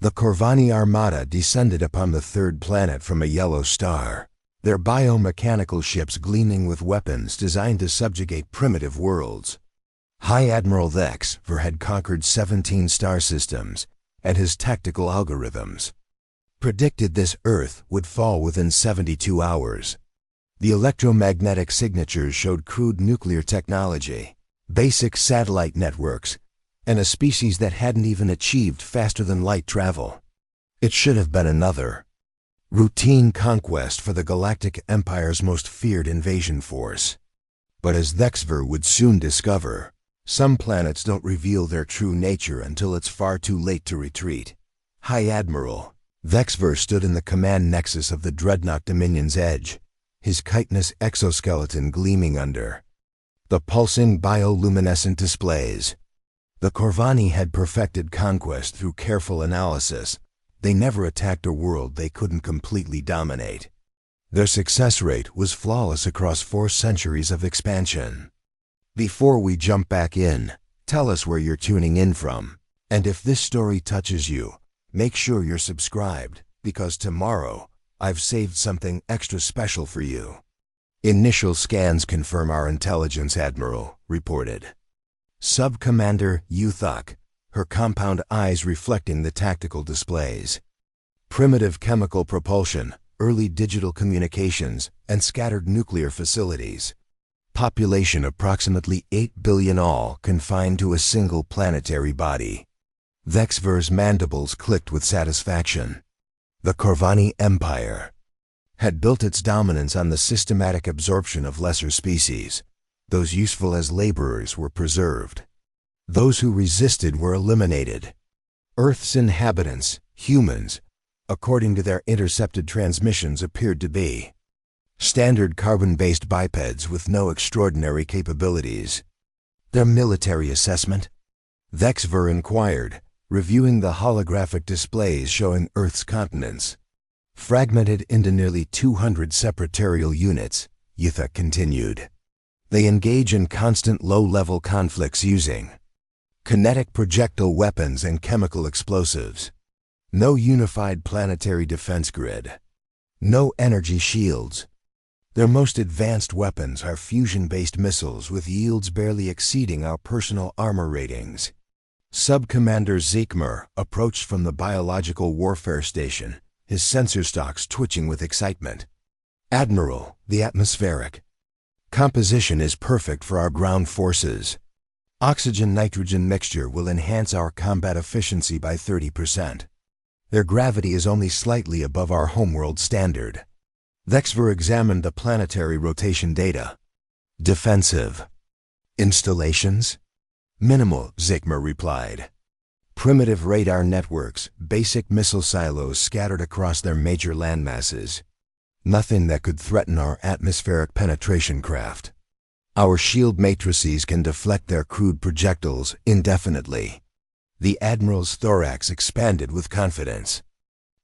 The Korvani Armada descended upon the third planet from a yellow star, their biomechanical ships gleaming with weapons designed to subjugate primitive worlds. High Admiral Thex'var had conquered 17 star systems, and his tactical algorithms predicted this Earth would fall within 72 hours. The electromagnetic signatures showed crude nuclear technology, basic satellite networks, and a species that hadn't even achieved faster-than-light travel. It should have been another routine conquest for the Galactic Empire's most feared invasion force. But as Thex'var would soon discover, some planets don't reveal their true nature until it's far too late to retreat. High Admiral Thex'var stood in the command nexus of the dreadnought Dominion's edge, his chitinous exoskeleton gleaming under the pulsing bio-luminescent displays. The Korvani had perfected conquest through careful analysis. They never attacked a world they couldn't completely dominate. Their success rate was flawless across 4 centuries of expansion. Before we jump back in, tell us where you're tuning in from. And if this story touches you, make sure you're subscribed, because tomorrow, I've saved something extra special for you. Initial scans confirm our intelligence admiral reported. Sub-Commander Uthok, her compound eyes reflecting the tactical displays. Primitive chemical propulsion, early digital communications, and scattered nuclear facilities. Population approximately 8 billion all confined to a single planetary body. Thex'var's mandibles clicked with satisfaction. The Korvani Empire had built its dominance on the systematic absorption of lesser species. Those useful as laborers were preserved. Those who resisted were eliminated. Earth's inhabitants, humans, according to their intercepted transmissions, appeared to be standard carbon-based bipeds with no extraordinary capabilities. Their military assessment? Thex'var inquired, reviewing the holographic displays showing Earth's continents. Fragmented into nearly 200 separate territorial units, Uthok continued. They engage in constant low-level conflicts using kinetic projectile weapons and chemical explosives. No unified planetary defense grid. No energy shields. Their most advanced weapons are fusion-based missiles with yields barely exceeding our personal armor ratings. Sub-Commander Thex'var approached from the biological warfare station, his sensor stalks twitching with excitement. Admiral, the atmospheric composition is perfect for our ground forces. Oxygen-nitrogen mixture will enhance our combat efficiency by 30%. Their gravity is only slightly above our homeworld standard. Thex'var examined the planetary rotation data. Defensive installations? Minimal, Thex'var replied. Primitive radar networks, basic missile silos scattered across their major landmasses. Nothing that could threaten our atmospheric penetration craft. Our shield matrices can deflect their crude projectiles indefinitely. The Admiral's thorax expanded with confidence.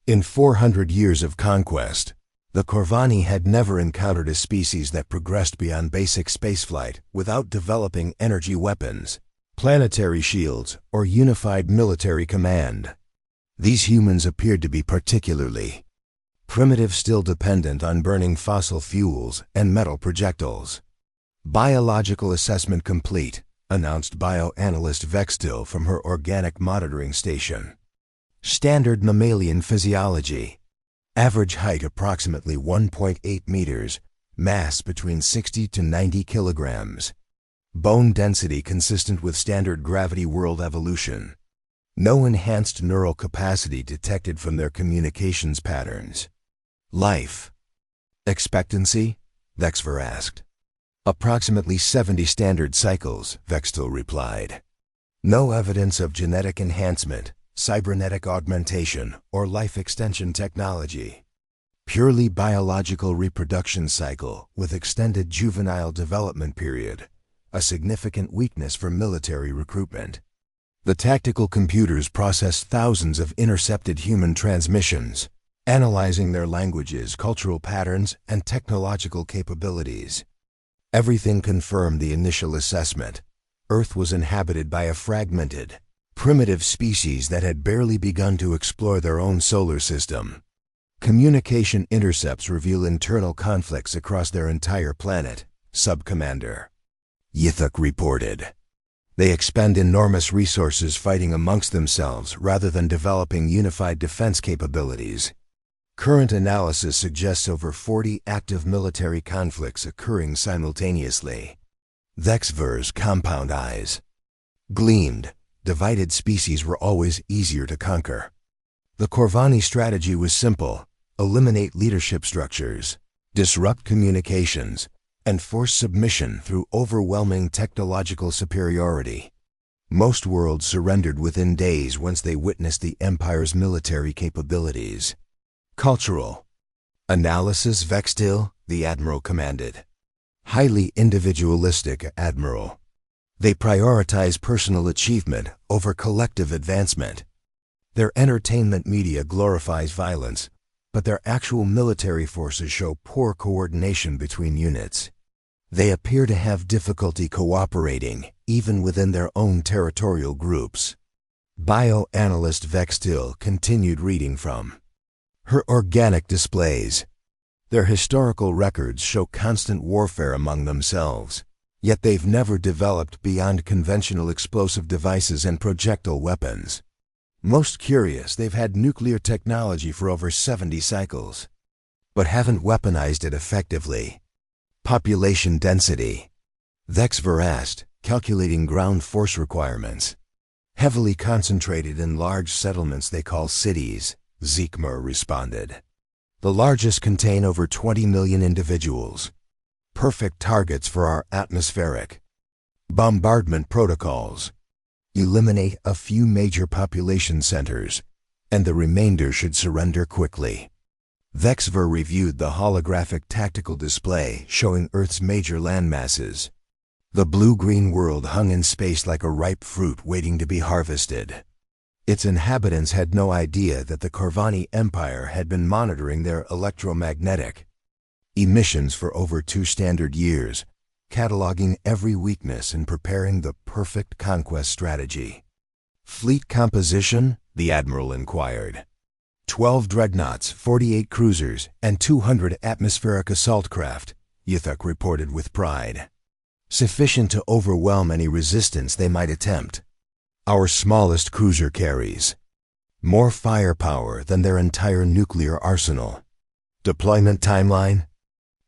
In 400 years of conquest, the Korvani had never encountered a species that progressed beyond basic spaceflight without developing energy weapons, planetary shields, or unified military command. These humans appeared to be particularly primitive, still dependent on burning fossil fuels and metal projectiles. Biological assessment complete, announced bioanalyst Vextil from her organic monitoring station. Standard mammalian physiology. Average height approximately 1.8 meters, mass between 60 to 90 kilograms. Bone density consistent with standard gravity world evolution. No enhanced neural capacity detected from their communications patterns. Life expectancy? Thex'var asked. Approximately 70 standard cycles, Vextil replied. No evidence of genetic enhancement, cybernetic augmentation, or life extension technology. Purely biological reproduction cycle with extended juvenile development period, a significant weakness for military recruitment. The tactical computers processed thousands of intercepted human transmissions, analyzing their languages, cultural patterns, and technological capabilities. Everything confirmed the initial assessment. Earth was inhabited by a fragmented, primitive species that had barely begun to explore their own solar system. Communication intercepts reveal internal conflicts across their entire planet, Subcommander Yithuk reported. They expend enormous resources fighting amongst themselves rather than developing unified defense capabilities. Current analysis suggests over 40 active military conflicts occurring simultaneously. Thex'var's compound eyes gleamed. Divided species were always easier to conquer. The Korvani strategy was simple: eliminate leadership structures, disrupt communications, and force submission through overwhelming technological superiority. Most worlds surrendered within days once they witnessed the Empire's military capabilities. Cultural analysis. Vextil, the Admiral commanded. Highly individualistic, Admiral. They prioritize personal achievement over collective advancement. Their entertainment media glorifies violence, but their actual military forces show poor coordination between units. They appear to have difficulty cooperating, even within their own territorial groups. Bioanalyst Vextil continued reading from her organic displays. Their historical records show constant warfare among themselves, yet they've never developed beyond conventional explosive devices and projectile weapons. Most curious, they've had nuclear technology for over 70 cycles, but haven't weaponized it effectively. Population density. Thex'var asked, calculating ground force requirements. Heavily concentrated in large settlements they call cities, Zekmer responded. The largest contain over 20 million individuals. Perfect targets for our atmospheric bombardment protocols. Eliminate a few major population centers, and the remainder should surrender quickly. Thex'var reviewed the holographic tactical display showing Earth's major landmasses. The blue-green world hung in space like a ripe fruit waiting to be harvested. Its inhabitants had no idea that the Korvani Empire had been monitoring their electromagnetic emissions for over 2 standard years, cataloging every weakness and preparing the perfect conquest strategy. Fleet composition? The Admiral inquired. 12 dreadnoughts, 48 cruisers, and 200 atmospheric assault craft, Yithuk reported with pride. Sufficient to overwhelm any resistance they might attempt. Our smallest cruiser carries more firepower than their entire nuclear arsenal. Deployment timeline?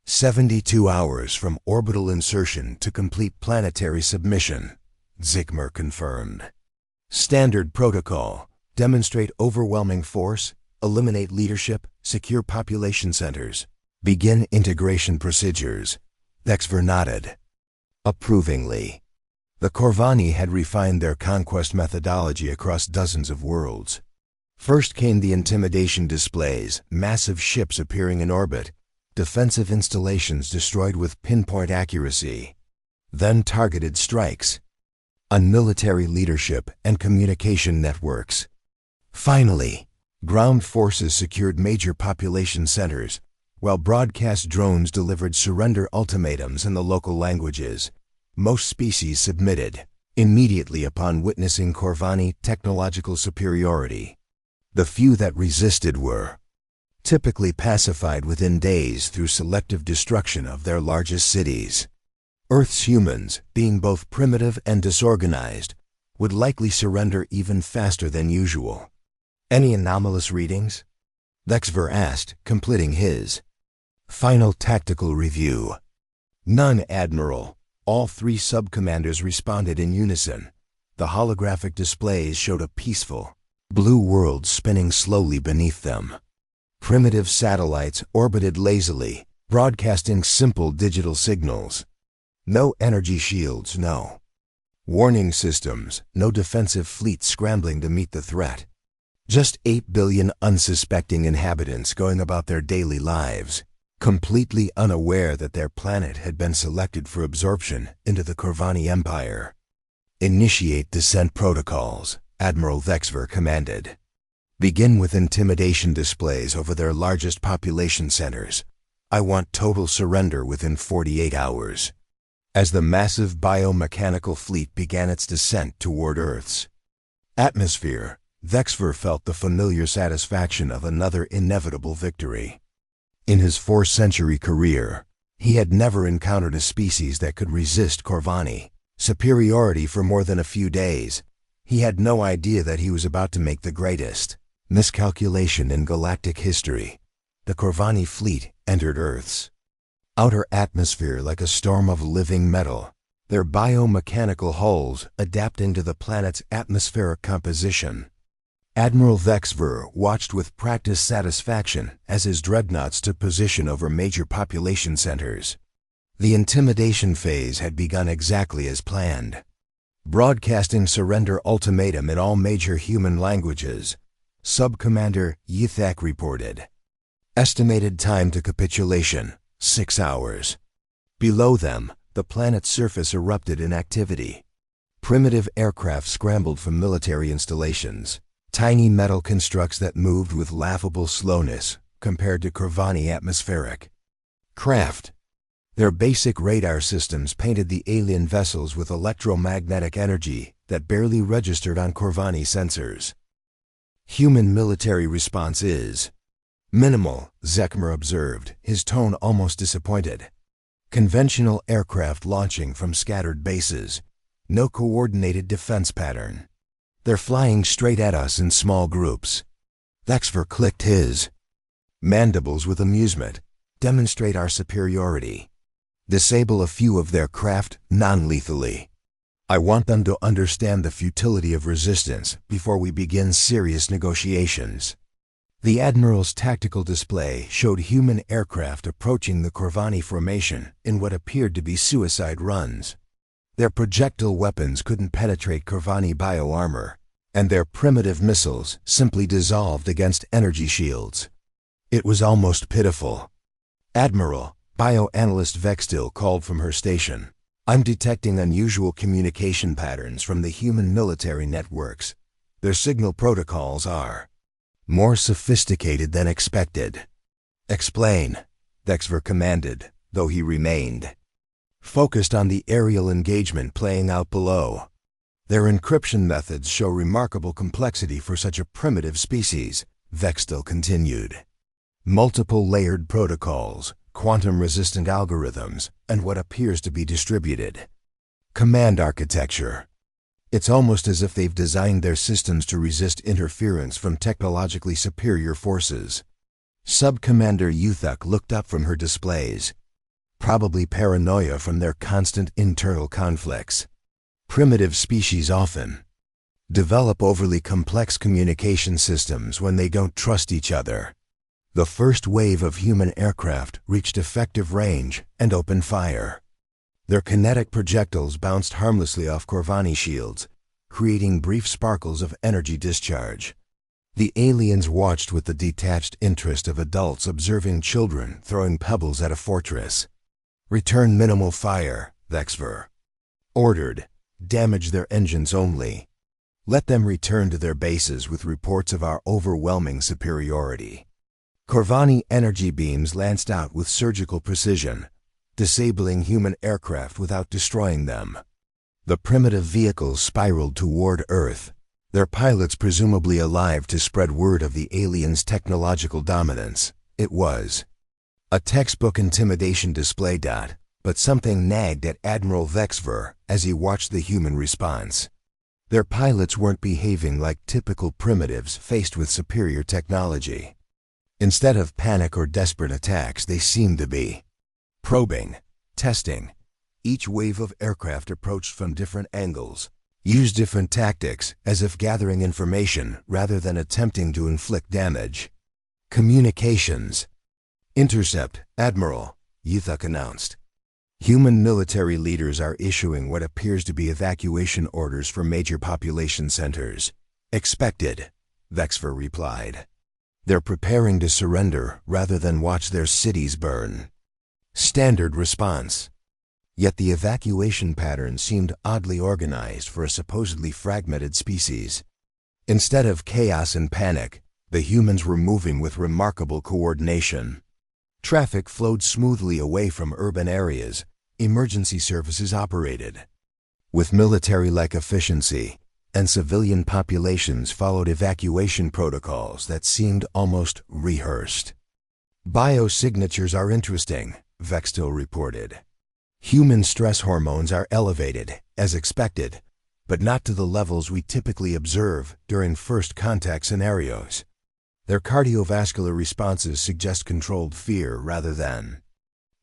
72 hours from orbital insertion to complete planetary submission, Zekmer confirmed. Standard protocol: demonstrate overwhelming force, eliminate leadership, secure population centers, begin integration procedures. Thex'var nodded approvingly. The Korvani had refined their conquest methodology across dozens of worlds. First came the intimidation displays, massive ships appearing in orbit, defensive installations destroyed with pinpoint accuracy. Then targeted strikes on military leadership and communication networks. Finally, ground forces secured major population centers, while broadcast drones delivered surrender ultimatums in the local languages. Most species submitted immediately upon witnessing Korvani technological superiority. The few that resisted were typically pacified within days through selective destruction of their largest cities. Earth's humans, being both primitive and disorganized, would likely surrender even faster than usual. Any anomalous readings? Thex'var asked, completing his final tactical review. None, Admiral. All 3 sub-commanders responded in unison. The holographic displays showed a peaceful, blue world spinning slowly beneath them. Primitive satellites orbited lazily, broadcasting simple digital signals. No energy shields, no warning systems, no defensive fleets scrambling to meet the threat. Just 8 billion unsuspecting inhabitants going about their daily lives, completely unaware that their planet had been selected for absorption into the Korvani Empire. Initiate descent protocols, Admiral Thex'var commanded. Begin with intimidation displays over their largest population centers. I want total surrender within 48 hours. As the massive biomechanical fleet began its descent toward Earth's Atmosphere. Thex'var felt the familiar satisfaction of another inevitable victory. In his 4-century career, he had never encountered a species that could resist Korvani superiority for more than a few days. He had no idea that he was about to make the greatest miscalculation in galactic history. The Korvani fleet entered Earth's outer atmosphere like a storm of living metal, their biomechanical hulls adapting to the planet's atmospheric composition. Admiral Thex'var watched with practiced satisfaction as his dreadnoughts took position over major population centers. The intimidation phase had begun exactly as planned. Broadcasting surrender ultimatum in all major human languages, Sub-Commander Thex'var reported. Estimated time to capitulation, 6 hours. Below them, the planet's surface erupted in activity. Primitive aircraft scrambled from military installations, tiny metal constructs that moved with laughable slowness compared to Korvani atmospheric craft. Their basic radar systems painted the alien vessels with electromagnetic energy that barely registered on Korvani sensors. Human military response is minimal, Thex'var observed, his tone almost disappointed. Conventional aircraft launching from scattered bases. No coordinated defense pattern. They're flying straight at us in small groups. Thex'var clicked his mandibles with amusement. Demonstrate our superiority. Disable a few of their craft non-lethally. I want them to understand the futility of resistance before we begin serious negotiations. The Admiral's tactical display showed human aircraft approaching the Korvani formation in what appeared to be suicide runs. Their projectile weapons couldn't penetrate Korvani bio-armor, and their primitive missiles simply dissolved against energy shields. It was almost pitiful. Admiral, bioanalyst Vextil called from her station. I'm detecting unusual communication patterns from the human military networks. Their signal protocols are more sophisticated than expected. Explain, Thex'var commanded, though he remained focused on the aerial engagement playing out below. Their encryption methods show remarkable complexity for such a primitive species, Vextil continued. Multiple layered protocols, quantum-resistant algorithms, and what appears to be distributed command architecture. It's almost as if they've designed their systems to resist interference from technologically superior forces. Sub-Commander Thex'var looked up from her displays. Probably paranoia from their constant internal conflicts. Primitive species often develop overly complex communication systems when they don't trust each other. The first wave of human aircraft reached effective range and opened fire. Their kinetic projectiles bounced harmlessly off Korvani shields, creating brief sparkles of energy discharge. The aliens watched with the detached interest of adults observing children throwing pebbles at a fortress. Return minimal fire, Thex'var ordered. Damage their engines only. Let them return to their bases with reports of our overwhelming superiority. Korvani energy beams lanced out with surgical precision, disabling human aircraft without destroying them. The primitive vehicles spiraled toward Earth, their pilots presumably alive to spread word of the aliens' technological dominance. It was a textbook intimidation display. But something nagged at Admiral Thex'var as he watched the human response. Their pilots weren't behaving like typical primitives faced with superior technology. Instead of panic or desperate attacks, they seemed to be probing, testing. Each wave of aircraft approached from different angles, used different tactics, as if gathering information rather than attempting to inflict damage. Communications. Intercept, Admiral, Thex'var announced. Human military leaders are issuing what appears to be evacuation orders for major population centers. Expected, Thex'var replied. They're preparing to surrender rather than watch their cities burn. Standard response. Yet the evacuation pattern seemed oddly organized for a supposedly fragmented species. Instead of chaos and panic, the humans were moving with remarkable coordination. Traffic flowed smoothly away from urban areas. Emergency services operated with military-like efficiency. and civilian populations followed evacuation protocols that seemed almost rehearsed. Biosignatures are interesting, Vextil reported. Human stress hormones are elevated, as expected, but not to the levels we typically observe during first contact scenarios. Their cardiovascular responses suggest controlled fear rather than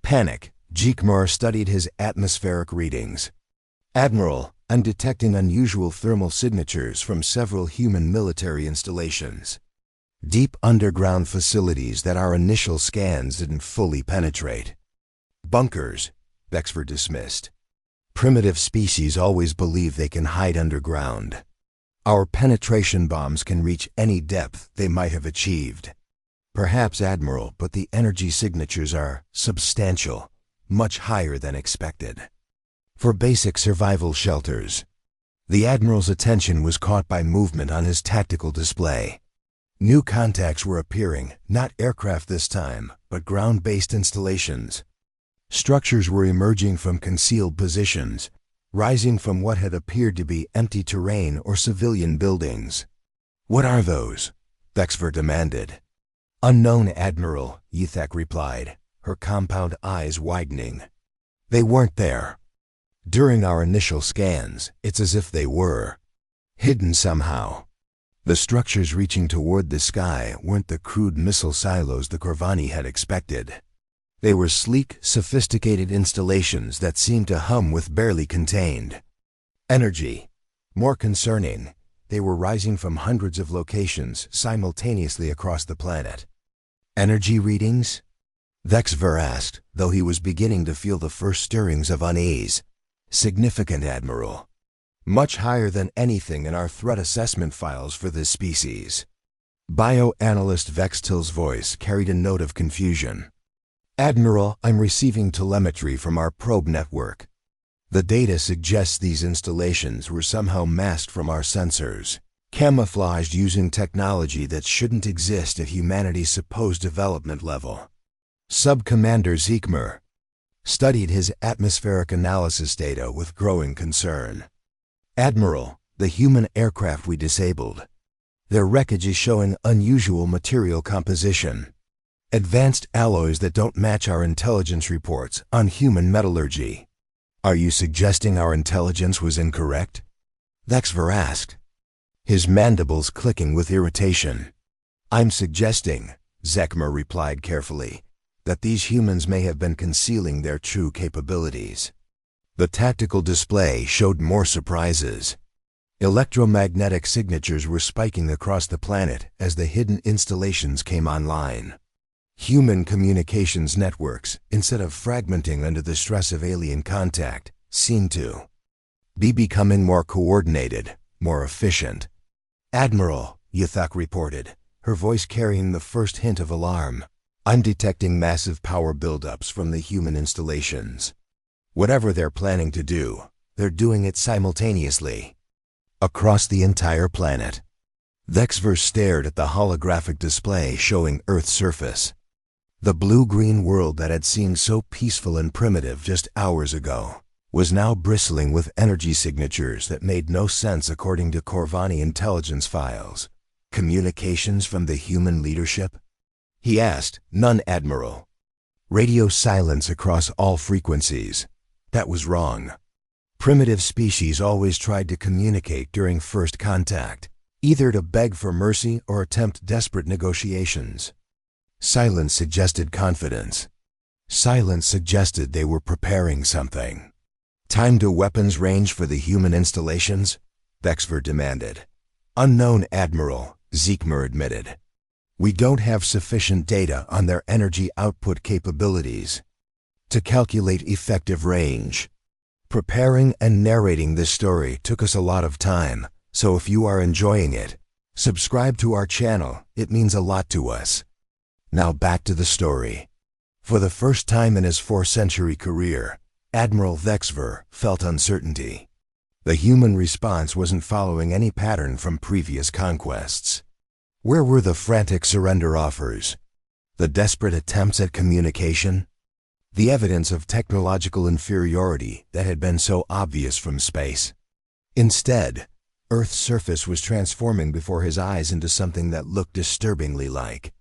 panic. Jeekmar studied his atmospheric readings. Admiral, I'm detecting unusual thermal signatures from several human military installations. Deep underground facilities that our initial scans didn't fully penetrate. Bunkers, Thex'var dismissed. Primitive species always believe they can hide underground. Our penetration bombs can reach any depth they might have achieved. Perhaps, Admiral, but the energy signatures are substantial, much higher than expected. For basic survival shelters. The Admiral's attention was caught by movement on his tactical display. New contacts were appearing, not aircraft this time, but ground-based installations. Structures were emerging from concealed positions, rising from what had appeared to be empty terrain or civilian buildings. What are those? Thex'var demanded. Unknown, Admiral, Ythak replied, her compound eyes widening. They weren't there. During our initial scans, it's as if they were. Hidden somehow. The structures reaching toward the sky weren't the crude missile silos the Korvani had expected. They were sleek, sophisticated installations that seemed to hum with barely contained energy. More concerning, they were rising from hundreds of locations simultaneously across the planet. Energy readings? Thex'var asked, though he was beginning to feel the first stirrings of unease. Significant, Admiral. Much higher than anything in our threat assessment files for this species. Bioanalyst Vextil's voice carried a note of confusion. Admiral, I'm receiving telemetry from our probe network. The data suggests these installations were somehow masked from our sensors, camouflaged using technology that shouldn't exist at humanity's supposed development level. Sub-Commander Jeekmar studied his atmospheric analysis data with growing concern. Admiral, the human aircraft we disabled. Their wreckage is showing unusual material composition. Advanced alloys that don't match our intelligence reports on human metallurgy. Are you suggesting our intelligence was incorrect? Thex'var asked, his mandibles clicking with irritation. I'm suggesting, Jeekmar replied carefully, that these humans may have been concealing their true capabilities. The tactical display showed more surprises. Electromagnetic signatures were spiking across the planet as the hidden installations came online. Human communications networks, instead of fragmenting under the stress of alien contact, seemed to be becoming more coordinated, more efficient. Admiral, Ythak reported, her voice carrying the first hint of alarm. I'm detecting massive power buildups from the human installations. Whatever they're planning to do, they're doing it simultaneously. Across the entire planet. Thex'var stared at the holographic display showing Earth's surface. The blue-green world that had seemed so peaceful and primitive just hours ago was now bristling with energy signatures that made no sense according to Korvani intelligence files. Communications from the human leadership? He asked. None, Admiral. Radio silence across all frequencies. That was wrong. Primitive species always tried to communicate during first contact, either to beg for mercy or attempt desperate negotiations. Silence suggested confidence. Silence suggested they were preparing something. Time to weapons range for the human installations? Thex'var demanded. Unknown, Admiral, Jeekmar admitted. We don't have sufficient data on their energy output capabilities to calculate effective range. Preparing and narrating this story took us a lot of time, so if you are enjoying it, subscribe to our channel, it means a lot to us. Now back to the story. For the first time in his 4th-century career, Admiral Thex'var felt uncertainty. The human response wasn't following any pattern from previous conquests. Where were the frantic surrender offers? The desperate attempts at communication? The evidence of technological inferiority that had been so obvious from space? Instead, Earth's surface was transforming before his eyes into something that looked disturbingly like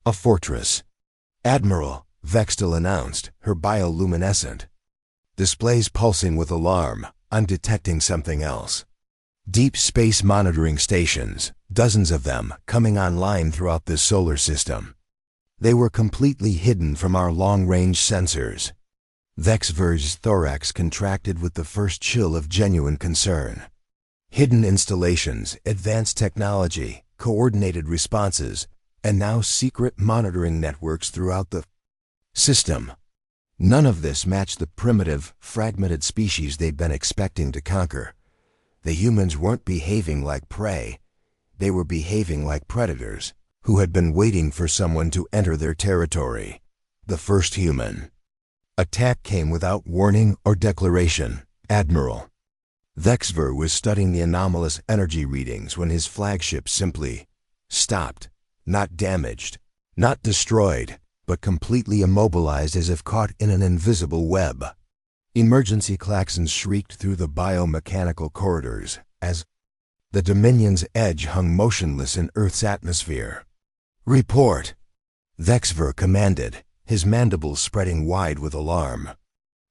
a fortress. "Admiral," Thex'var announced, her bio-luminescent displays pulsing with alarm. "I'm detecting something else." Deep space monitoring stations, dozens of them, coming online throughout this solar system. They were completely hidden from our long-range sensors. Thex'var's thorax contracted with the first chill of genuine concern. Hidden installations, advanced technology, coordinated responses, and now secret monitoring networks throughout the system. None of this matched the primitive, fragmented species they'd been expecting to conquer. The humans weren't behaving like prey. They were behaving like predators who had been waiting for someone to enter their territory. The first human attack came without warning or declaration. "Admiral." Thex'var was studying the anomalous energy readings when his flagship simply stopped. Not damaged, not destroyed, but completely immobilized as if caught in an invisible web. Emergency klaxons shrieked through the biomechanical corridors as the Dominion's edge hung motionless in Earth's atmosphere. "Report," Thex'var commanded, his mandibles spreading wide with alarm.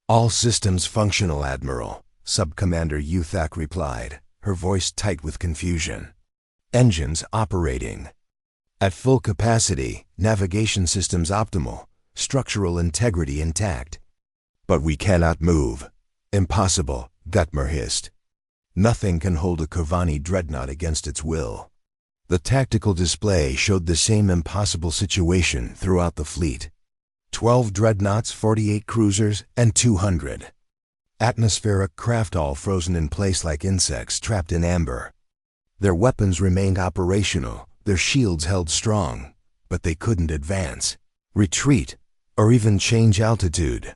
"All systems functional, Admiral," Sub-Commander Uthak replied, her voice tight with confusion. "Engines operating at full capacity, navigation systems optimal, structural integrity intact. But we cannot move. Impossible," Gutmer hissed. "Nothing can hold a Korvani dreadnought against its will." The tactical display showed the same impossible situation throughout the fleet. 12 dreadnoughts, 48 cruisers, and 200 atmospheric craft, all frozen in place like insects trapped in amber. Their weapons remained operational, their shields held strong, but they couldn't advance, retreat, or even change altitude.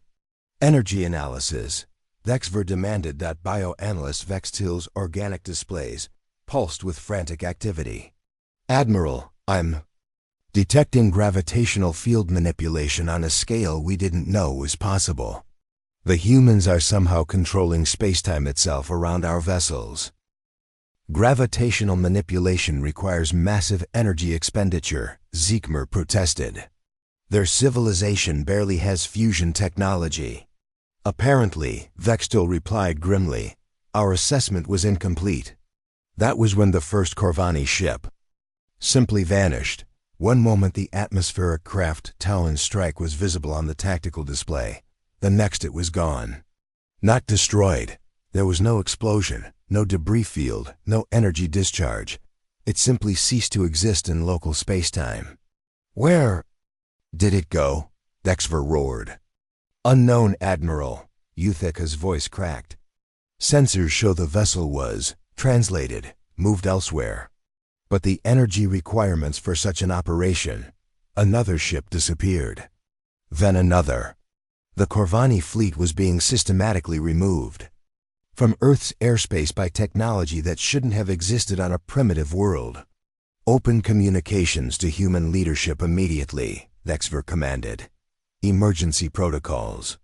"Energy analysis," Thex'var demanded. That bioanalyst Vextil's organic displays pulsed with frantic activity. "Admiral, I'm detecting gravitational field manipulation on a scale we didn't know was possible. The humans are somehow controlling spacetime itself around our vessels. Gravitational manipulation requires massive energy expenditure," Zekmer protested. "Their civilization barely has fusion technology." "Apparently," Vextil replied grimly, "our assessment was incomplete." That was when the first Korvani ship simply vanished. One moment the atmospheric craft Talon Strike was visible on the tactical display. The next it was gone. Not destroyed. There was no explosion, no debris field, no energy discharge. It simply ceased to exist in local spacetime. "Where did it go?" Thex'var roared. "Unknown, Admiral." Uthaka's voice cracked. "Sensors show the vessel was translated, moved elsewhere. But the energy requirements for such an operation, another ship disappeared. Then another. The Korvani fleet was being systematically removed from Earth's airspace by technology that shouldn't have existed on a primitive world. "Open communications to human leadership immediately," Thex'var commanded. "Emergency protocols."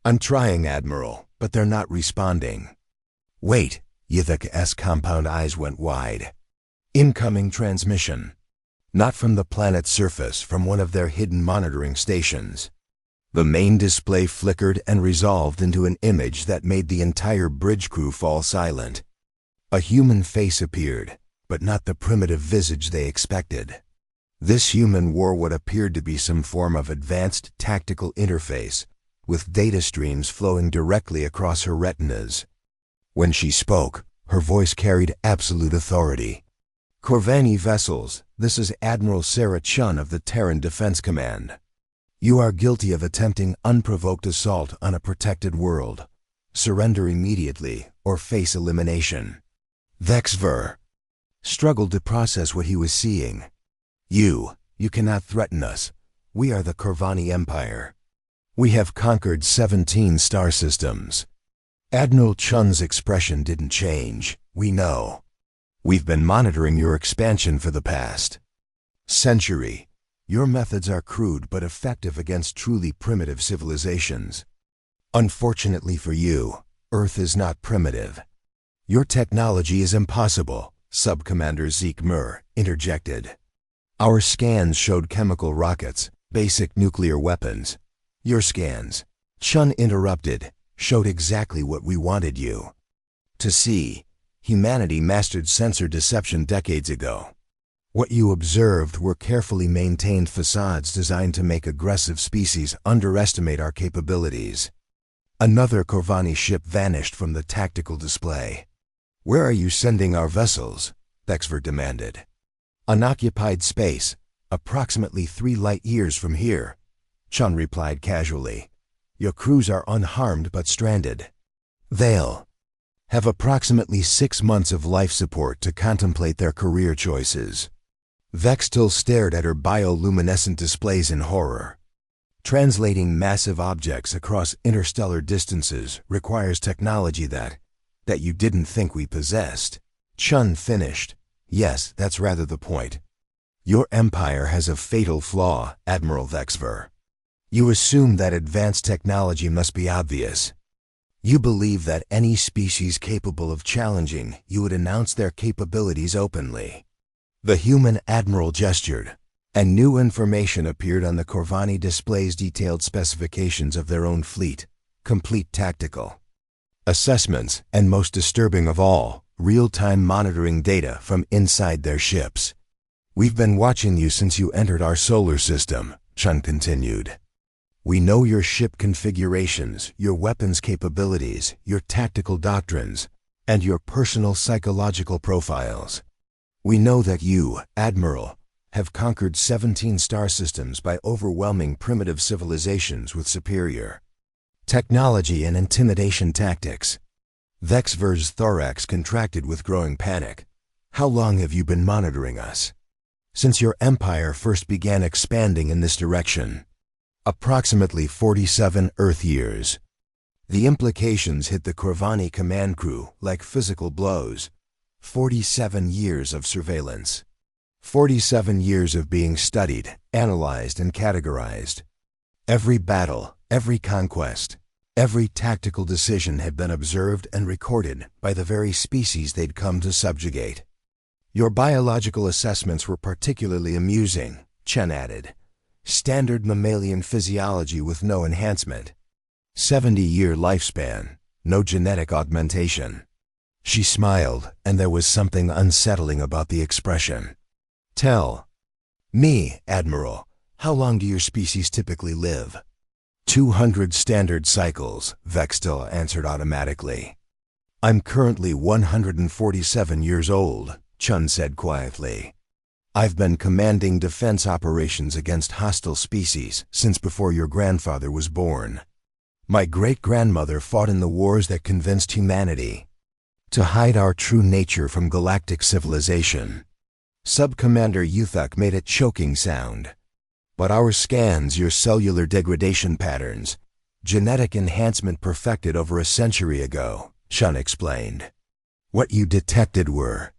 "I'm trying, Admiral, but they're not responding." "Wait," Uthak's compound eyes went wide. "Incoming transmission. Not from the planet's surface, from one of their hidden monitoring stations." The main display flickered and resolved into an image that made the entire bridge crew fall silent. A human face appeared, but not the primitive visage they expected. This human wore what appeared to be some form of advanced tactical interface, with data streams flowing directly across her retinas. When she spoke, her voice carried absolute authority. "Korvani vessels, this is Admiral Sarah Chun of the Terran Defense Command. You are guilty of attempting unprovoked assault on a protected world. Surrender immediately or face elimination." Thex'var struggled to process what he was seeing. You cannot threaten us. We are the Korvani Empire. We have conquered 17 star systems." Admiral Chun's expression didn't change. "We know. We've been monitoring your expansion for the past century. Your methods are crude but effective against truly primitive civilizations. Unfortunately for you, Earth is not primitive. Your technology is impossible, Sub-Commander Thex'var interjected. Our scans showed chemical rockets, basic nuclear weapons. Your scans, Chun interrupted, showed exactly what we wanted you to see. Humanity mastered sensor deception decades ago. What you observed were carefully maintained facades designed to make aggressive species underestimate our capabilities. Another Korvani ship vanished from the tactical display. Where are you sending our vessels? Thex'var demanded. Unoccupied space, approximately 3 light-years from here, Chun replied casually. Your crews are unharmed but stranded. They'll have approximately 6 months of life support to contemplate their career choices. Vex still stared at her bio-luminescent displays in horror. Translating massive objects across interstellar distances requires technology that you didn't think we possessed. Chun finished. Yes, that's rather the point. Your empire has a fatal flaw, Admiral Thex'var. You assume that advanced technology must be obvious. You believe that any species capable of challenging you would announce their capabilities openly. The human admiral gestured, and new information appeared on the Korvani display's detailed specifications of their own fleet, complete tactical assessments, and most disturbing of all, real-time monitoring data from inside their ships. We've been watching you since you entered our solar system, Chun continued. We know your ship configurations, your weapons capabilities, your tactical doctrines, and your personal psychological profiles. We know that you, Admiral, have conquered 17 star systems by overwhelming primitive civilizations with superior technology and intimidation tactics. Thex'var's thorax contracted with growing panic. How long have you been monitoring us? Since your empire first began expanding in this direction. Approximately 47 Earth years. The implications hit the Korvani command crew like physical blows. 47 years of surveillance. 47 years of being studied, analyzed, and categorized. Every battle, every conquest, every tactical decision had been observed and recorded by the very species they'd come to subjugate. Your biological assessments were particularly amusing, Chen added. Standard mammalian physiology with no enhancement. 70-year lifespan, no genetic augmentation. She smiled, and there was something unsettling about the expression. Tell me, Admiral, how long do your species typically live? 200 standard cycles, Vex still answered automatically. I'm currently 147 years old, Chun said quietly. I've been commanding defense operations against hostile species since before your grandfather was born. My great-grandmother fought in the wars that convinced humanity to hide our true nature from galactic civilization. Sub-Commander Thex'var made a choking sound. But our scans, your cellular degradation patterns, genetic enhancement perfected over a century ago, Chun explained. What you detected were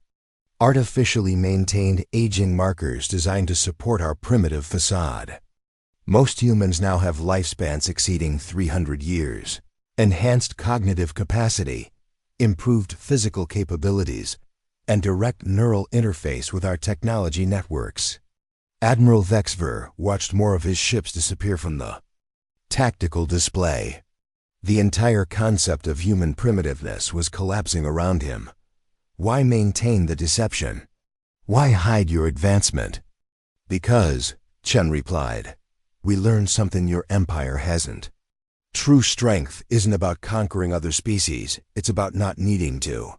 artificially maintained aging markers designed to support our primitive facade. Most humans now have lifespans exceeding 300 years, enhanced cognitive capacity, improved physical capabilities, and direct neural interface with our technology networks. Admiral Thex'var watched more of his ships disappear from the tactical display. The entire concept of human primitiveness was collapsing around him. Why maintain the deception? Why hide your advancement? Because, Chen replied, we learned something your empire hasn't. True strength isn't about conquering other species, it's about not needing to.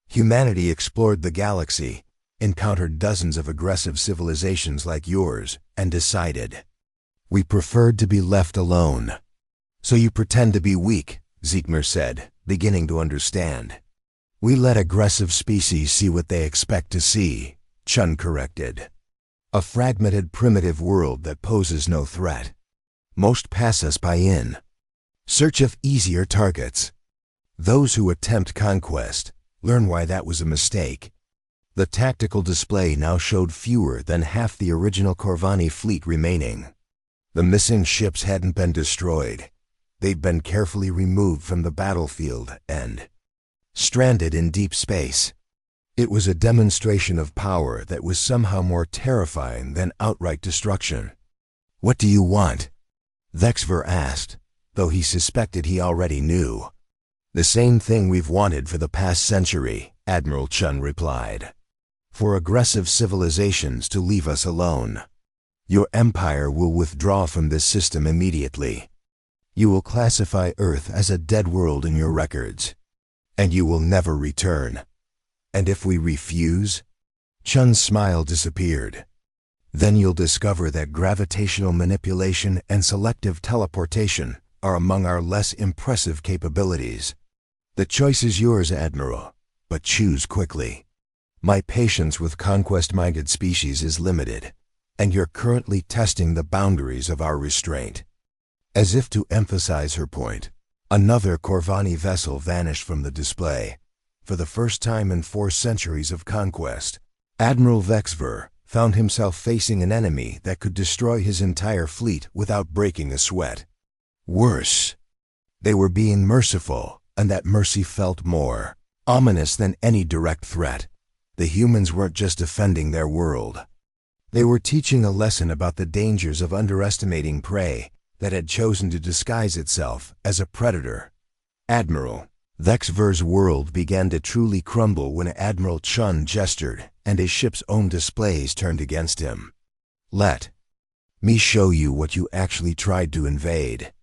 Humanity explored the galaxy, encountered dozens of aggressive civilizations like yours, and decided. We preferred to be left alone. So you pretend to be weak, Thex'var said, beginning to understand. We let aggressive species see what they expect to see, Chun corrected. A fragmented primitive world that poses no threat. Most pass us by in search of easier targets. Those who attempt conquest learn why that was a mistake. The tactical display now showed fewer than half the original Korvani fleet remaining. The missing ships hadn't been destroyed. They'd been carefully removed from the battlefield and stranded in deep space. It was a demonstration of power that was somehow more terrifying than outright destruction. "What do you want?" Thex'var asked, though he suspected he already knew. "The same thing we've wanted for the past century," Admiral Chun replied. "For aggressive civilizations to leave us alone. Your empire will withdraw from this system immediately. You will classify Earth as a dead world in your records. And you will never return. And if we refuse?" Chun's smile disappeared. "Then you'll discover that gravitational manipulation and selective teleportation are among our less impressive capabilities. The choice is yours, Admiral, but choose quickly. My patience with conquest-minded species is limited, and you're currently testing the boundaries of our restraint." As if to emphasize her point, another Korvani vessel vanished from the display. For the first time in 4 centuries of conquest, Admiral Thex'var found himself facing an enemy that could destroy his entire fleet without breaking a sweat. Worse, they were being merciful, and that mercy felt more ominous than any direct threat. The humans weren't just defending their world. They were teaching a lesson about the dangers of underestimating prey that had chosen to disguise itself as a predator. Admiral Thex'var's world began to truly crumble when Admiral Chun gestured and his ship's own displays turned against him. "Let me show you what you actually tried to invade,"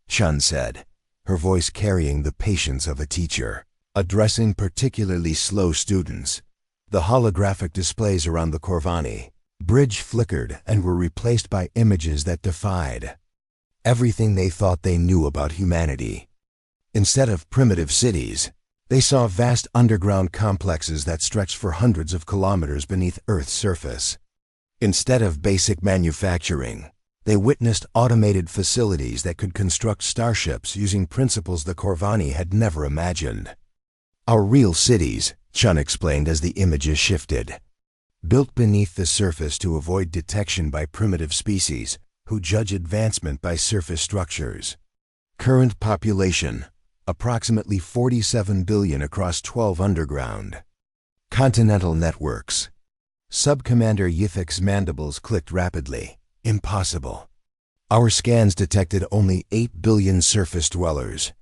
Chun said, her voice carrying the patience of a teacher, addressing particularly slow students. The holographic displays around the Korvani bridge flickered and were replaced by images that defied everything they thought they knew about humanity. Instead of primitive cities, they saw vast underground complexes that stretched for hundreds of kilometers beneath Earth's surface. Instead of basic manufacturing, they witnessed automated facilities that could construct starships using principles the Korvani had never imagined. "Our real cities," Chun explained as the images shifted, "built beneath the surface to avoid detection by primitive species who judge advancement by surface structures. Current population, approximately 47 billion across 12 underground continental networks." Sub-Commander Yithik's mandibles clicked rapidly. "Impossible. Our scans detected only 8 billion surface dwellers.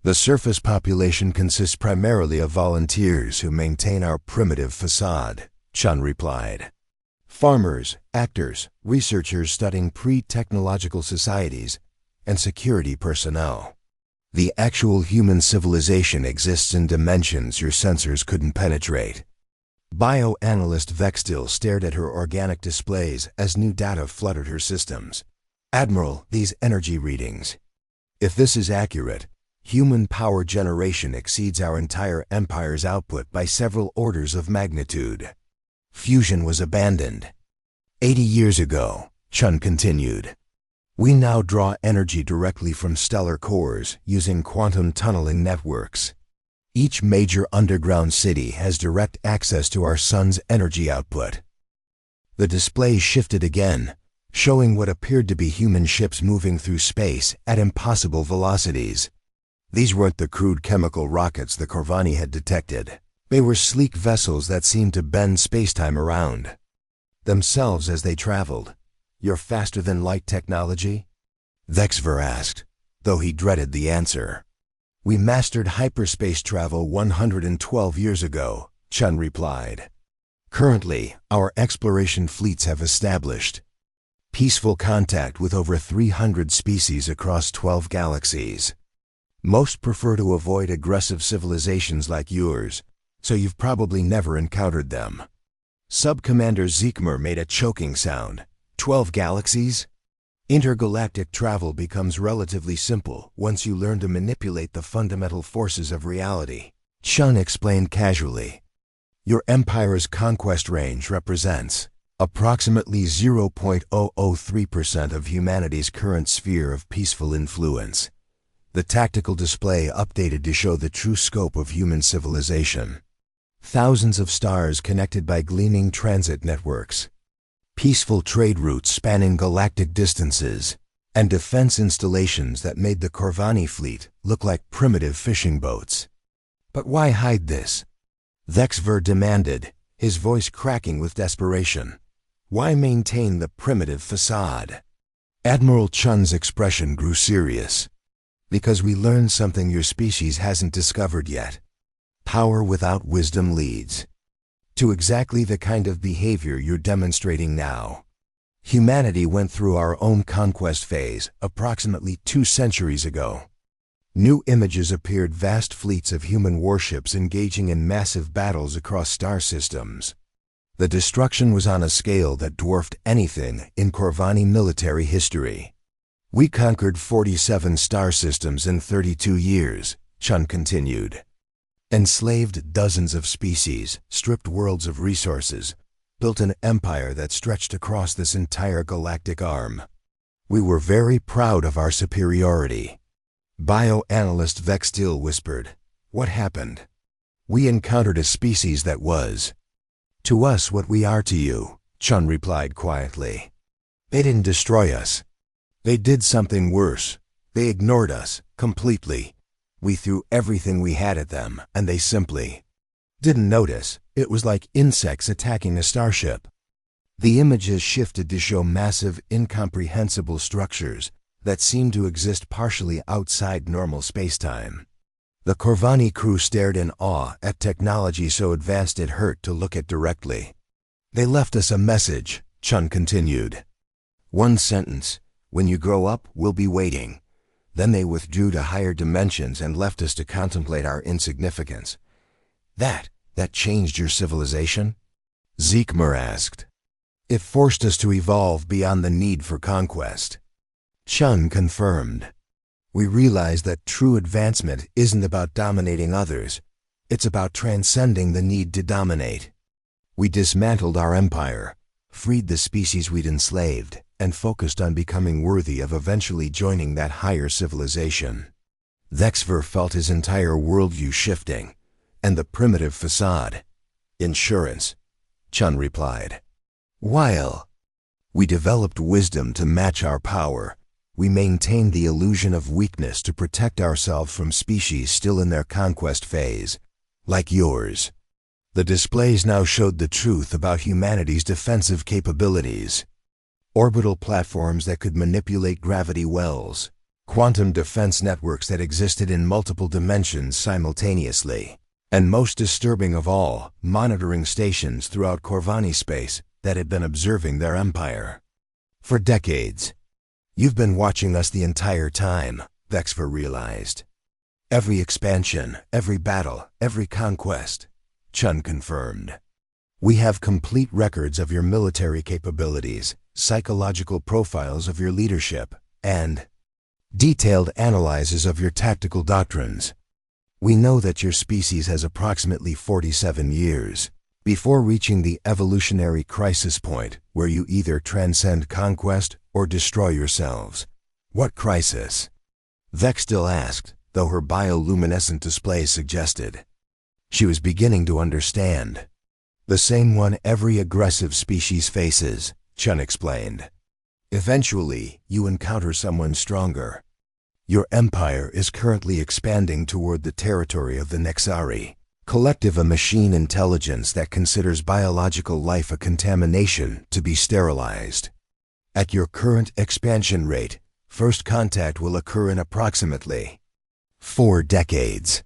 The surface population consists primarily of volunteers who maintain our primitive facade," Chun replied. "Farmers, actors, researchers studying pre-technological societies, and security personnel. The actual human civilization exists in dimensions your sensors couldn't penetrate." Bioanalyst Vextil stared at her organic displays as new data flooded her systems. "Admiral, these energy readings. If this is accurate, human power generation exceeds our entire empire's output by several orders of magnitude." Fusion was abandoned 80 years ago, Chun continued. "We now draw energy directly from stellar cores using quantum tunneling networks. Each major underground city has direct access to our sun's energy output." The display shifted again, showing what appeared to be human ships moving through space at impossible velocities. These weren't the crude chemical rockets the Korvani had detected. They were sleek vessels that seemed to bend spacetime around themselves as they traveled. "You're faster than light technology?" Thex'var asked, though he dreaded the answer. "We mastered hyperspace travel 112 years ago," Chun replied. "Currently, our exploration fleets have established peaceful contact with over 300 species across 12 galaxies. Most prefer to avoid aggressive civilizations like yours, so you've probably never encountered them." Sub-Commander Zekmer made a choking sound. 12 galaxies? Intergalactic travel becomes relatively simple once you learn to manipulate the fundamental forces of reality, Chun explained casually. "Your empire's conquest range represents approximately 0.003% of humanity's current sphere of peaceful influence." The tactical display updated to show the true scope of human civilization. Thousands of stars connected by gleaming transit networks, peaceful trade routes spanning galactic distances, and defense installations that made the Korvani fleet look like primitive fishing boats. But why hide this? Thex'var demanded, his voice cracking with desperation. Why maintain the primitive facade? Admiral Chun's expression grew serious. Because we learned something your species hasn't discovered yet. Power without wisdom leads to exactly the kind of behavior you're demonstrating now. Humanity went through our own conquest phase approximately 2 centuries ago. New images appeared, vast fleets of human warships engaging in massive battles across star systems. The destruction was on a scale that dwarfed anything in Korvani military history. We conquered 47 star systems in 32 years, Chun continued. Enslaved dozens of species, stripped worlds of resources, built an empire that stretched across this entire galactic arm. We were very proud of our superiority. Bioanalyst Vextil whispered, "What happened?" "We encountered a species that was to us what we are to you," Chun replied quietly. "They didn't destroy us. They did something worse. They ignored us completely. We threw everything we had at them, and they simply didn't notice. It was like insects attacking a starship." The images shifted to show massive, incomprehensible structures that seemed to exist partially outside normal spacetime. The Korvani crew stared in awe at technology so advanced it hurt to look at directly. "They left us a message," Chun continued. "One sentence, 'When you grow up, we'll be waiting.' Then they withdrew to higher dimensions and left us to contemplate our insignificance." That changed your civilization?" Zeekmer asked. "It forced us to evolve beyond the need for conquest." Chun confirmed. "We realized that true advancement isn't about dominating others. It's about transcending the need to dominate. We dismantled our empire, freed the species we'd enslaved, and focused on becoming worthy of eventually joining that higher civilization." Thex'var felt his entire worldview shifting. "And the primitive facade?" "Insurance," Chun replied. "While we developed wisdom to match our power, we maintained the illusion of weakness to protect ourselves from species still in their conquest phase, like yours. The displays now showed the truth about humanity's defensive capabilities. Orbital platforms that could manipulate gravity wells, quantum defense networks that existed in multiple dimensions simultaneously, and most disturbing of all, monitoring stations throughout Korvani space that had been observing their empire. For decades. You've been watching us the entire time, Thex'var realized. Every expansion, every battle, every conquest, Chun confirmed. We have complete records of your military capabilities, psychological profiles of your leadership, and detailed analyses of your tactical doctrines. We know that your species has approximately 47 years before reaching the evolutionary crisis point where you either transcend conquest or destroy yourselves. What crisis? Vextil asked, though her bio-luminescent display suggested. She was beginning to understand. The same one every aggressive species faces, Chun explained. Eventually, you encounter someone stronger. Your empire is currently expanding toward the territory of the Nexari, collective a machine intelligence that considers biological life a contamination to be sterilized. At your current expansion rate, first contact will occur in approximately 4 decades.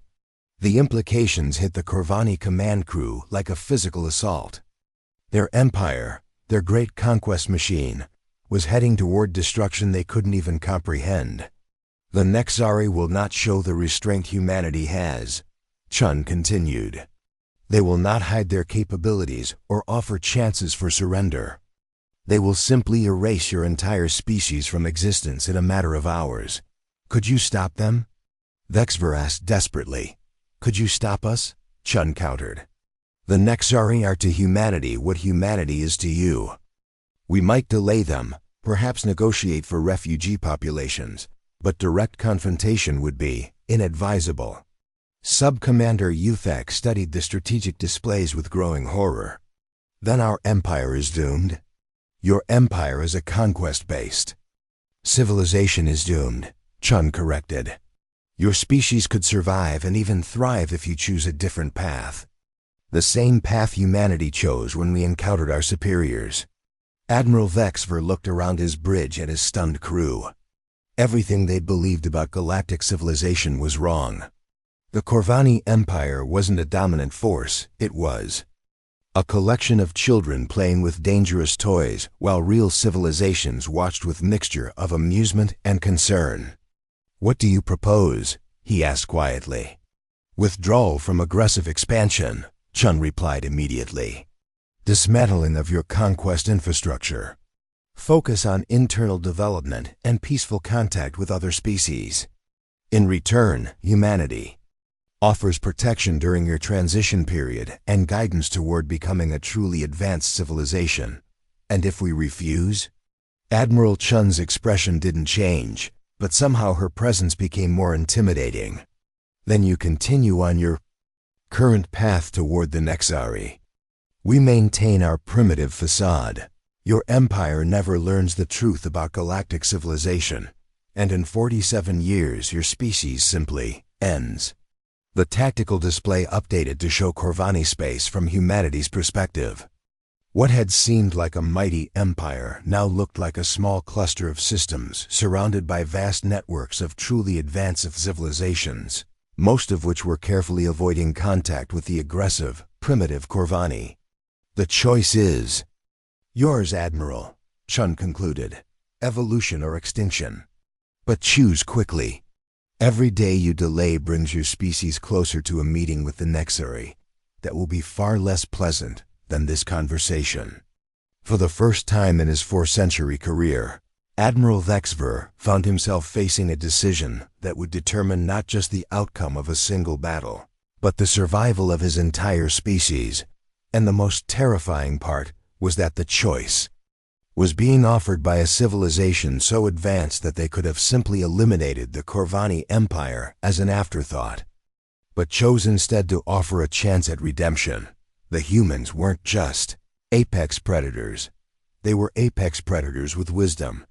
The implications hit the Korvani command crew like a physical assault. Their empire, their great conquest machine, was heading toward destruction they couldn't even comprehend. The Nexari will not show the restraint humanity has, Chun continued. They will not hide their capabilities or offer chances for surrender. They will simply erase your entire species from existence in a matter of hours. Could you stop them? Thex'var asked desperately. Could you stop us? Chun countered. The Nexari are to humanity what humanity is to you. We might delay them, perhaps negotiate for refugee populations, but direct confrontation would be inadvisable. Sub-Commander Uthak studied the strategic displays with growing horror. Then our empire is doomed. Your empire is a conquest-based. Civilization is doomed, Chun corrected. Your species could survive and even thrive if you choose a different path. The same path humanity chose when we encountered our superiors. Admiral Thex'var looked around his bridge at his stunned crew. Everything they'd believed about galactic civilization was wrong. The Korvani Empire wasn't a dominant force, it was a collection of children playing with dangerous toys while real civilizations watched with mixture of amusement and concern. "What do you propose?" he asked quietly. "Withdrawal from aggressive expansion," Chun replied immediately. "Dismantling of your conquest infrastructure. Focus on internal development and peaceful contact with other species. In return, humanity offers protection during your transition period and guidance toward becoming a truly advanced civilization. And if we refuse?" Admiral Chun's expression didn't change, but somehow her presence became more intimidating. "Then you continue on your current path toward the Nexari. We maintain our primitive facade. Your empire never learns the truth about galactic civilization, and in 47 years your species simply ends." The tactical display updated to show Korvani space from humanity's perspective. What had seemed like a mighty empire now looked like a small cluster of systems surrounded by vast networks of truly advanced civilizations, most of which were carefully avoiding contact with the aggressive, primitive Korvani. "The choice is yours, Admiral," Chun concluded. "Evolution or extinction. But choose quickly. Every day you delay brings your species closer to a meeting with the Nexari that will be far less pleasant than this conversation." For the first time in his 4-century career, Admiral Thex'var found himself facing a decision that would determine not just the outcome of a single battle, but the survival of his entire species. And the most terrifying part was that the choice was being offered by a civilization so advanced that they could have simply eliminated the Korvani Empire as an afterthought, but chose instead to offer a chance at redemption. The humans weren't just apex predators. They were apex predators with wisdom.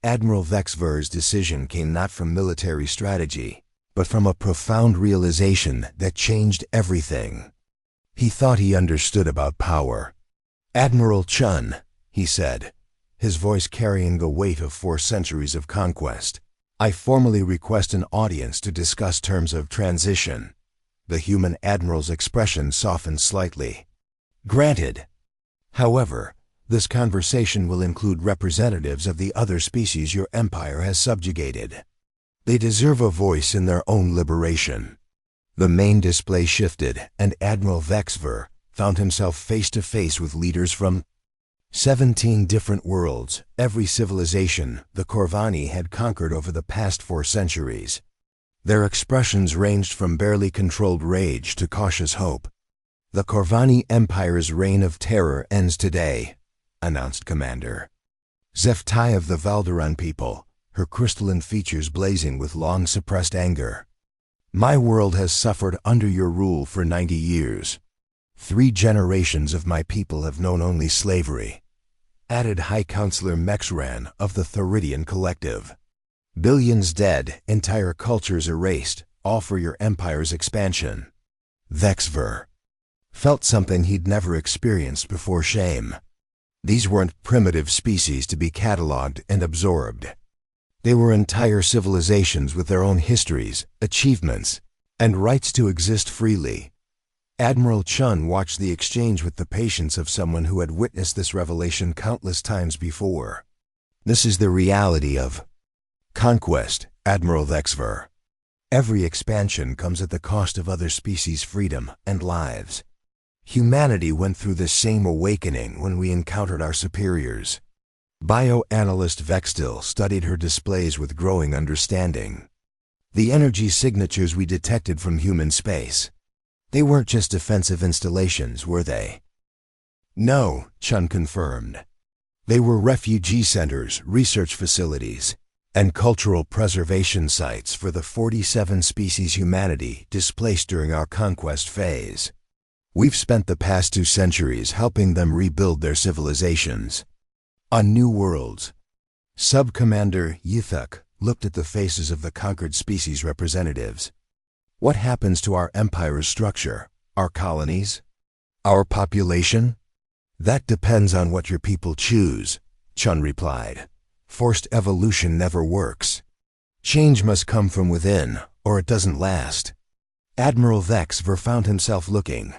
Admiral Thex'var's decision came not from military strategy, but from a profound realization that changed everything. He thought he understood about power. "Admiral Chun," he said, his voice carrying the weight of 4 centuries of conquest, "I formally request an audience to discuss terms of transition." The human admiral's expression softened slightly. "Granted. However, this conversation will include representatives of the other species your empire has subjugated. They deserve a voice in their own liberation." The main display shifted, and Admiral Thex'var found himself face to face with leaders from 17 different worlds, every civilization the Korvani had conquered over the past 4 centuries. Their expressions ranged from barely controlled rage to cautious hope. "The Korvani Empire's reign of terror ends today," announced Commander Zeftai of the Valderan people, her crystalline features blazing with long-suppressed anger. "My world has suffered under your rule for 90 years. 3 generations of my people have known only slavery," added High Counselor Mexran of the Thoridian Collective. "Billions dead, entire cultures erased, all for your empire's expansion." Thex'var felt something he'd never experienced before: shame. These weren't primitive species to be cataloged and absorbed. They were entire civilizations with their own histories, achievements, and rights to exist freely. Admiral Chun watched the exchange with the patience of someone who had witnessed this revelation countless times before. "This is the reality of conquest, Admiral Thex'var. Every expansion comes at the cost of other species' freedom and lives. Humanity went through the same awakening when we encountered our superiors." Bioanalyst Vextil studied her displays with growing understanding. The energy signatures we detected from human space, they weren't just defensive installations, were they? "No," Chun confirmed. "They were refugee centers, research facilities, and cultural preservation sites for the 47 species humanity displaced during our conquest phase. We've spent the past 2 centuries helping them rebuild their civilizations on new worlds." Sub-Commander Yithuk looked at the faces of the conquered species representatives. What happens to our empire's structure, our colonies, our population? That depends on what your people choose, Chun replied. Forced evolution never works. Change must come from within, or it doesn't last. Admiral Thex'var found himself looking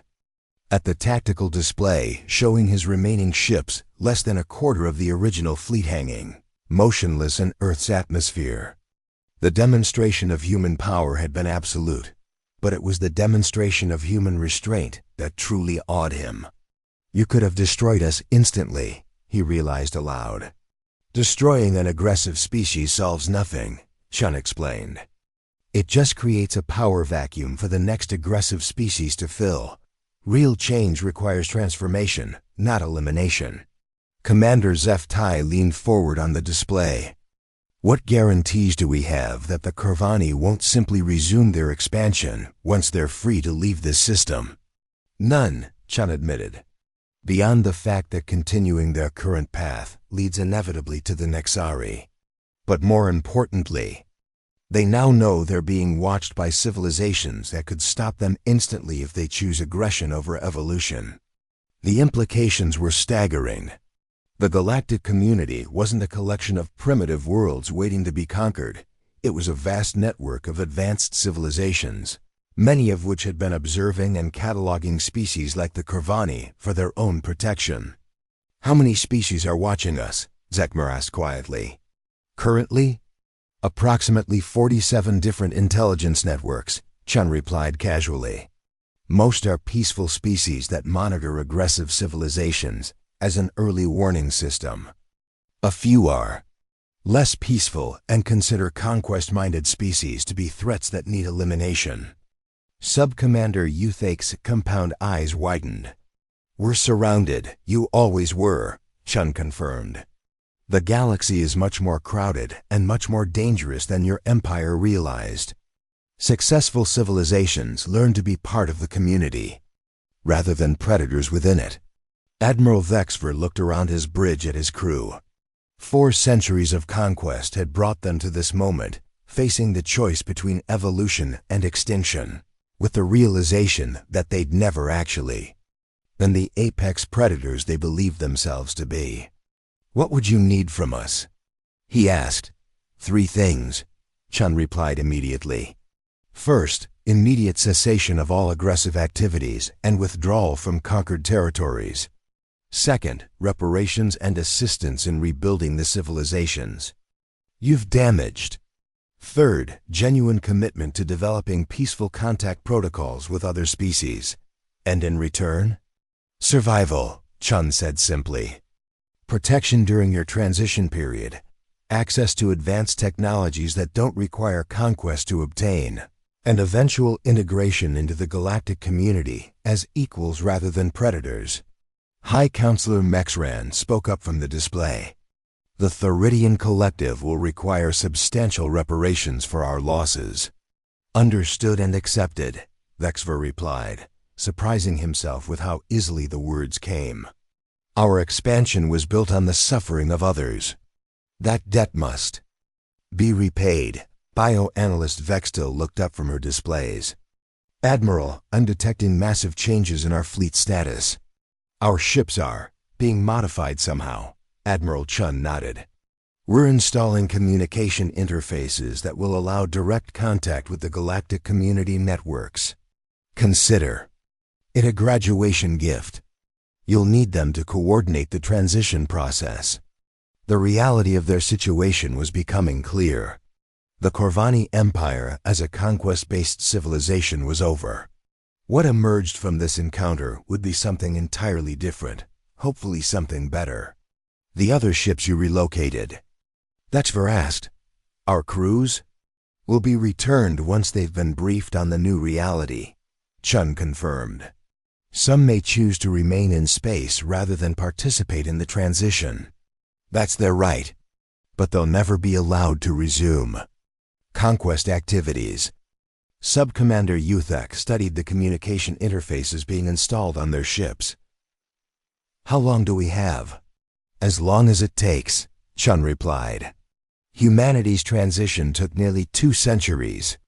at the tactical display showing his remaining ships, less than a quarter of the original fleet hanging motionless in Earth's atmosphere. The demonstration of human power had been absolute, but it was the demonstration of human restraint that truly awed him. You could have destroyed us instantly, he realized aloud. Destroying an aggressive species solves nothing, Chun explained. It just creates a power vacuum for the next aggressive species to fill. Real change requires transformation, not elimination. Commander Zeftai leaned forward on the display. What guarantees do we have that the Korvani won't simply resume their expansion once they're free to leave this system? None, Chun admitted. Beyond the fact that continuing their current path leads inevitably to the Nexari. But more importantly, they now know they're being watched by civilizations that could stop them instantly if they choose aggression over evolution. The implications were staggering. The galactic community wasn't a collection of primitive worlds waiting to be conquered. It was a vast network of advanced civilizations, many of which had been observing and cataloging species like the Korvani for their own protection. How many species are watching us? Thex'var asked quietly. Currently? Approximately 47 different intelligence networks, Chun replied casually. Most are peaceful species that monitor aggressive civilizations as an early warning system. A few are less peaceful and consider conquest-minded species to be threats that need elimination. Sub-Commander Thex'var's compound eyes widened. We're surrounded, you always were, Chun confirmed. The galaxy is much more crowded and much more dangerous than your empire realized. Successful civilizations learn to be part of the community, rather than predators within it. Admiral Thex'var looked around his bridge at his crew. 4 centuries of conquest had brought them to this moment, facing the choice between evolution and extinction, with the realization that they'd never actually been the apex predators they believed themselves to be. What would you need from us? He asked. 3 things, Chun replied immediately. First, immediate cessation of all aggressive activities and withdrawal from conquered territories. Second, reparations and assistance in rebuilding the civilizations you've damaged. Third, genuine commitment to developing peaceful contact protocols with other species. And in return? Survival, Chun said simply. Protection during your transition period. Access to advanced technologies that don't require conquest to obtain. And eventual integration into the galactic community as equals rather than predators. High Counselor Mexran spoke up from the display. The Theridian Collective will require substantial reparations for our losses. Understood and accepted, Thex'var replied, surprising himself with how easily the words came. Our expansion was built on the suffering of others. That debt must be repaid. Bioanalyst Vextil looked up from her displays. Admiral, I'm detecting massive changes in our fleet status. Our ships are being modified somehow. Admiral Chun nodded. We're installing communication interfaces that will allow direct contact with the galactic community networks. Consider it a graduation gift. You'll need them to coordinate the transition process. The reality of their situation was becoming clear. The Korvani Empire as a conquest-based civilization was over. What emerged from this encounter would be something entirely different, hopefully something better. The other ships you relocated, Thex'var asked, our crews? Will be returned once they've been briefed on the new reality, Chun confirmed. Some may choose to remain in space rather than participate in the transition. That's their right, but they'll never be allowed to resume conquest activities. Sub-Commander Thex'var studied the communication interfaces being installed on their ships. How long do we have? As long as it takes, Chun replied. Humanity's transition took nearly 2 centuries.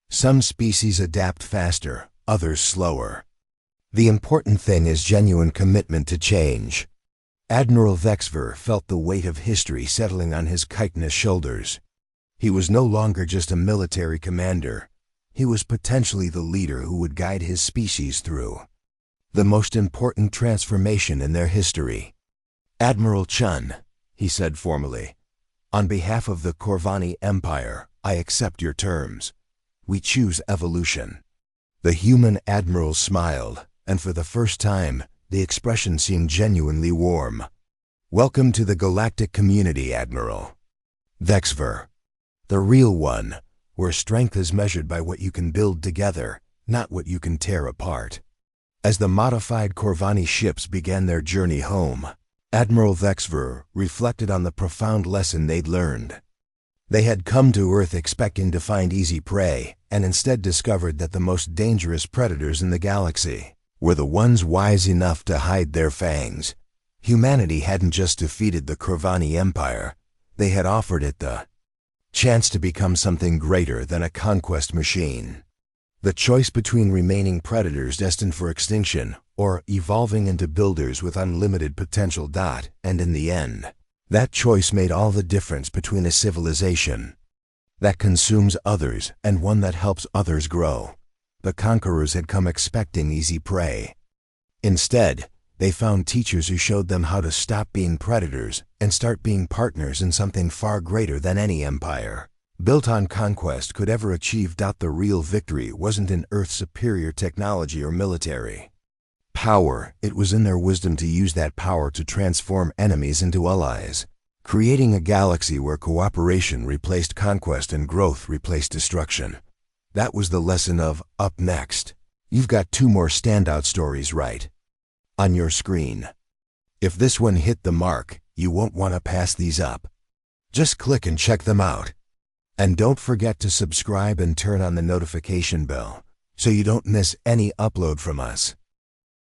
Some species adapt faster, others slower. The important thing is genuine commitment to change. Admiral Thex'var felt the weight of history settling on his chitinous shoulders. He was no longer just a military commander. He was potentially the leader who would guide his species through the most important transformation in their history. "Admiral Chun," he said formally, "on behalf of the Korvani Empire, I accept your terms. We choose evolution." The human admiral smiled, and for the first time, the expression seemed genuinely warm. "Welcome to the galactic community, Admiral Thex'var. The real one, where strength is measured by what you can build together, not what you can tear apart." As the modified Korvani ships began their journey home, Admiral Thex'var reflected on the profound lesson they'd learned. They had come to Earth expecting to find easy prey, and instead discovered that the most dangerous predators in the galaxy were the ones wise enough to hide their fangs. Humanity hadn't just defeated the Korvani Empire, they had offered it the chance to become something greater than a conquest machine. The choice between remaining predators destined for extinction or evolving into builders with unlimited potential. And in the end, that choice made all the difference between a civilization that consumes others and one that helps others grow. The Conquerors had come expecting easy prey. Instead, they found teachers who showed them how to stop being predators and start being partners in something far greater than any empire built on conquest could ever achieve. The real victory wasn't in Earth's superior technology or military power, it was in their wisdom to use that power to transform enemies into allies, creating a galaxy where cooperation replaced conquest and growth replaced destruction. That was the lesson of Up Next. You've got 2 more standout stories right on your screen. If this one hit the mark, you won't want to pass these up. Just click and check them out. And don't forget to subscribe and turn on the notification bell so you don't miss any upload from us.